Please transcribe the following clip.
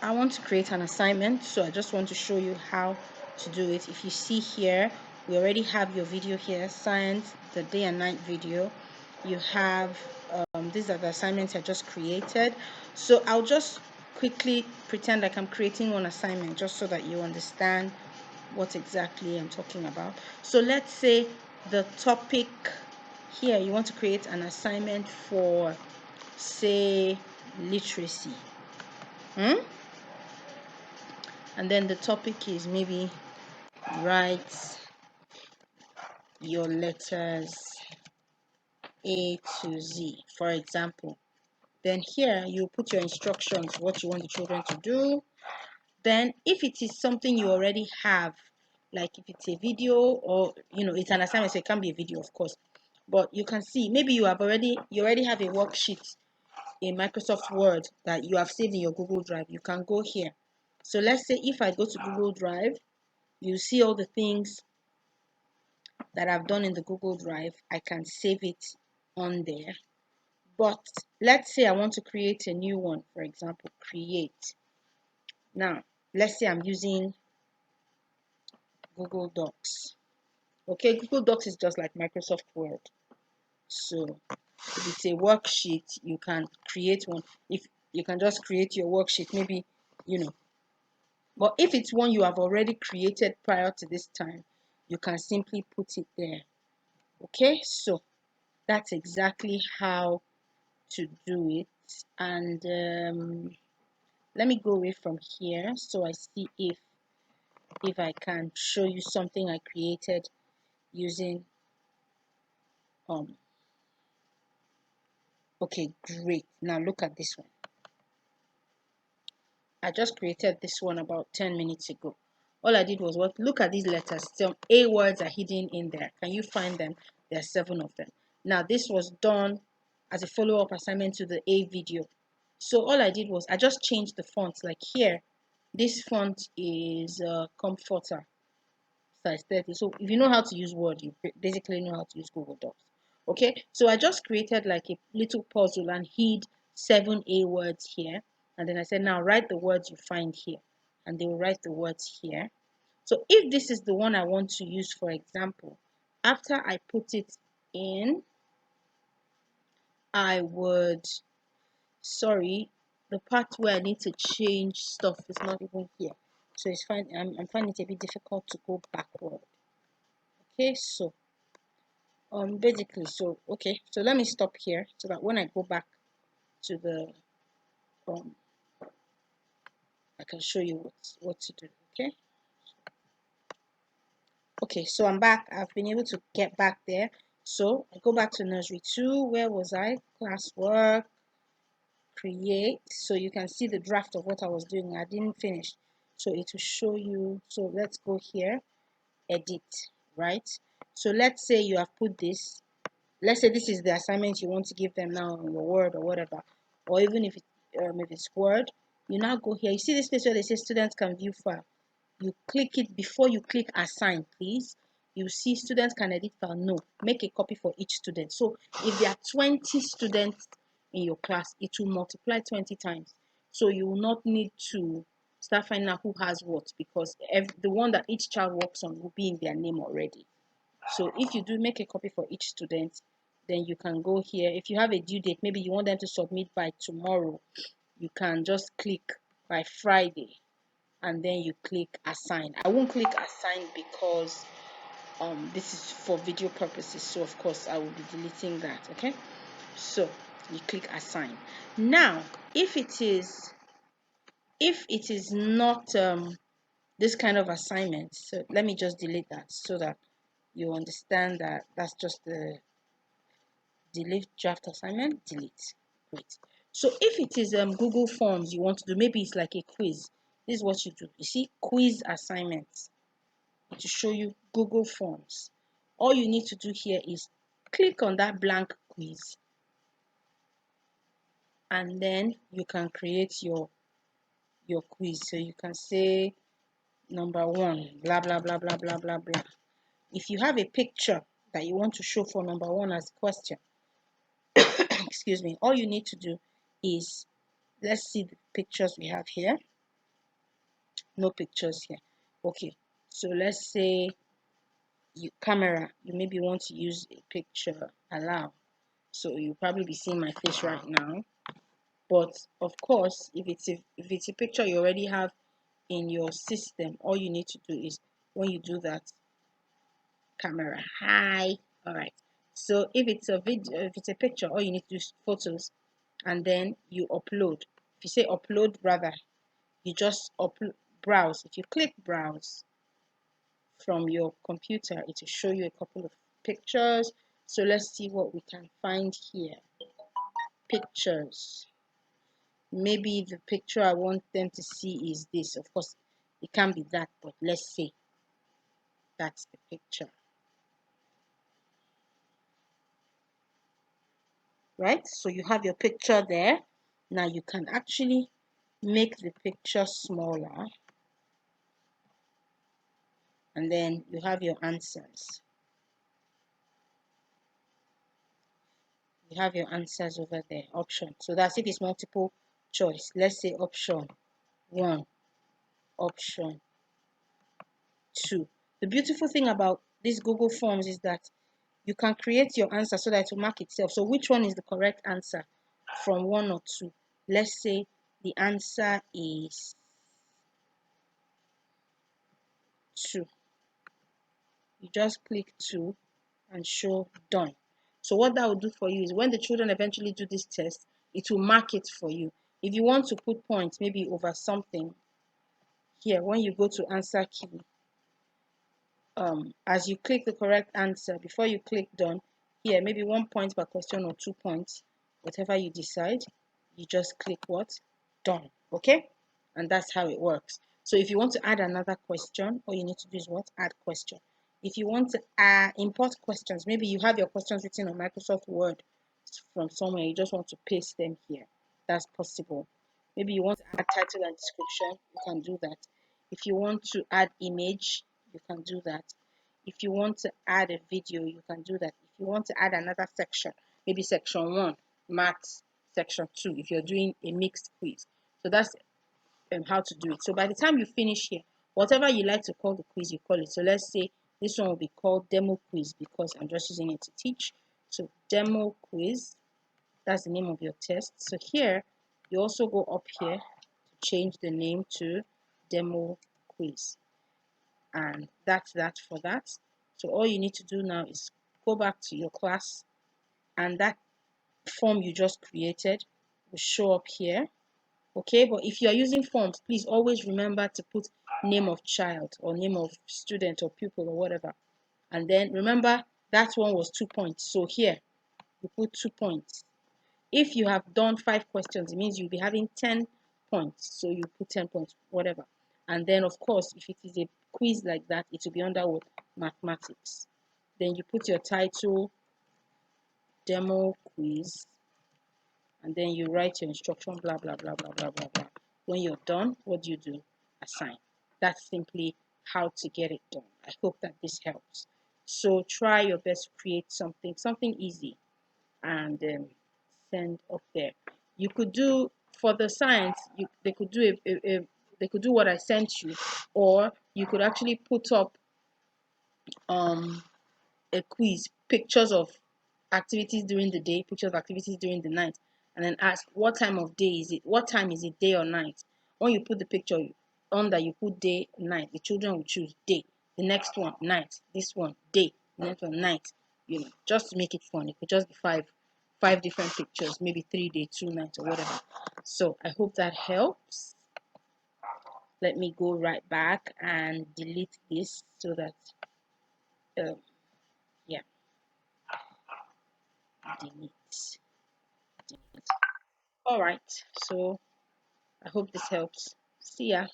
I want to create an assignment, so I just want to show you how to do it. If you see here, we already have your video here, science, the day and night video. You have these are the assignments I just created. So I'll just quickly pretend like I'm creating one assignment just so that you understand what exactly I'm talking about. So let's say the topic here, you want to create an assignment for, say, literacy. And then the topic is maybe write your letters A to Z, for example. Then here you put your instructions, what you want the children to do. Then if it is something you already have, like if it's a video or it's an assignment, so it can be a video, of course, but you can see maybe you already have a worksheet in Microsoft Word that you have saved in your Google Drive. You can go here. So let's say if I go to Google Drive, you see all the things that I've done in the Google Drive. I can save it on there. But let's say I want to create a new one, for example, create. Now, let's say I'm using Google Docs. Okay, Google Docs is just like Microsoft Word. So if it's a worksheet, you can create one. If you can just create your worksheet, maybe, But if it's one you have already created prior to this time, you can simply put it there. Okay, so that's exactly how to do it. And let me go away from here so I see if I can show you something I created using okay, great. Now look at this one. I just created this one about 10 minutes ago. All I did was look at these letters. Some A words are hidden in there. Can you find them? There are 7 of them. Now this was done as a follow-up assignment to the A video. So all I did was I just changed the font. Like here, this font is Comforter size 30. So if you know how to use Word, you basically know how to use Google Docs. Okay, so I just created like a little puzzle and hid 7 A words here. And then I said, now write the words you find here. And they will write the words here. So if this is the one I want to use, for example, after I put it in, I would, sorry, the part where I need to change stuff is not even here. So it's fine. I'm finding it a bit difficult to go backward. Okay, so basically, so okay, so let me stop here so that when I go back to the I can show you what to do. Okay, so I'm back. I've been able to get back there. So I go back to nursery 2. Where was I? Classwork, create. So you can see the draft of what I was doing. I didn't finish, so it will show you. So let's go here, edit, right? So let's say you have put this. Let's say this is the assignment you want to give them now on your Word or whatever, or even if it's Word, you now go here. You see this place where they say students can view file. You click it. Before you click assign, please, you see students can edit file. No, make a copy for each student. So if there are 20 students in your class, it will multiply 20 times. So you will not need to start finding out who has what, because the one that each child works on will be in their name already. So if you do make a copy for each student, then you can go here. If you have a due date, maybe you want them to submit by tomorrow, you can just click by Friday and then you click assign. I won't click assign because this is for video purposes, so of course I will be deleting that. Okay, so you click assign. Now if it is not this kind of assignment, so let me just delete that so that you understand that that's just the delete draft assignment. Delete. Great. So if it is Google Forms you want to do, maybe it's like a quiz, this is what you do. You see quiz assignments to show you Google Forms. All you need to do here is click on that blank quiz and then you can create your quiz. So you can say number 1 blah blah blah blah blah blah blah. If you have a picture that you want to show for number 1 as a question, excuse me, all you need to do is, let's see the pictures we have here. no pictures here. Okay, so let's say you camera, you maybe want to use a picture, allow. So you'll probably be seeing my face right now. But of course, if it's a picture you already have in your system, all you need to do is when you do that, camera, hi. All right. So if it's a video, if it's a picture, all you need to do is photos, and then you upload. If you say upload, rather, you just upload, browse. If you click browse from your computer, it will show you a couple of pictures. So let's see what we can find here. Pictures. Maybe the picture I want them to see is this. Of course, it can't be that, but let's say that's the picture. Right? So you have your picture there. Now you can actually make the picture smaller, and then you have your answers. You have your answers over there, option. So that's if it's multiple choice. Let's say option 1, option 2. The beautiful thing about these Google Forms is that you can create your answer so that it will mark itself. So which one is the correct answer from 1 or 2? Let's say the answer is 2. You just click 2 and show done. So what that will do for you is when the children eventually do this test, it will mark it for you. If you want to put points maybe over something, here when you go to answer key, as you click the correct answer, before you click done, here maybe 1 point per question or 2 points, whatever you decide, you just click what? Done. Okay? And that's how it works. So if you want to add another question, all you need to do is what? Add question. If you want to import questions, maybe you have your questions written on Microsoft Word from somewhere, you just want to paste them here. That's possible. Maybe you want to add title and description, you can do that. If you want to add image, you can do that. If you want to add a video, you can do that. If you want to add another section, maybe section 1, maths, section 2, if you're doing a mixed quiz. So that's how to do it. So by the time you finish here, whatever you like to call the quiz, you call it. So let's say this one will be called demo quiz because I'm just using it to teach. So demo quiz, that's the name of your test. So here, you also go up here to change the name to demo quiz. And that's that for that. So all you need to do now is go back to your class, and that form you just created will show up here. Okay, but if you are using forms, please always remember to put name of child or name of student or pupil or whatever. And then remember that one was 2 points. So here you put 2 points. If you have done 5 questions, it means you'll be having 10 points. So you put 10 points, whatever. And then of course, if it is a quiz like that, it will be under what? Mathematics. Then you put your title, demo quiz, and then you write your instruction, blah, blah, blah, blah, blah, blah, blah. When you're done, what do? Assign. That's simply how to get it done. I hope that this helps. So try your best to create something easy, and send up there. You could do for the science, they could do they could do what I sent you, or you could actually put up um a quiz, pictures of activities during the day, pictures of activities during the night, and then ask what time of day is it? What time is it, day or night? When you put the picture on that, you put day, night. The children will choose day. The next one, night. This one, day. The next one, night. Just to make it fun. It could just be five different pictures, maybe 3 day, 2 nights, or whatever. So I hope that helps. Let me go right back and delete this so that yeah, delete. All right, so I hope this helps. See ya.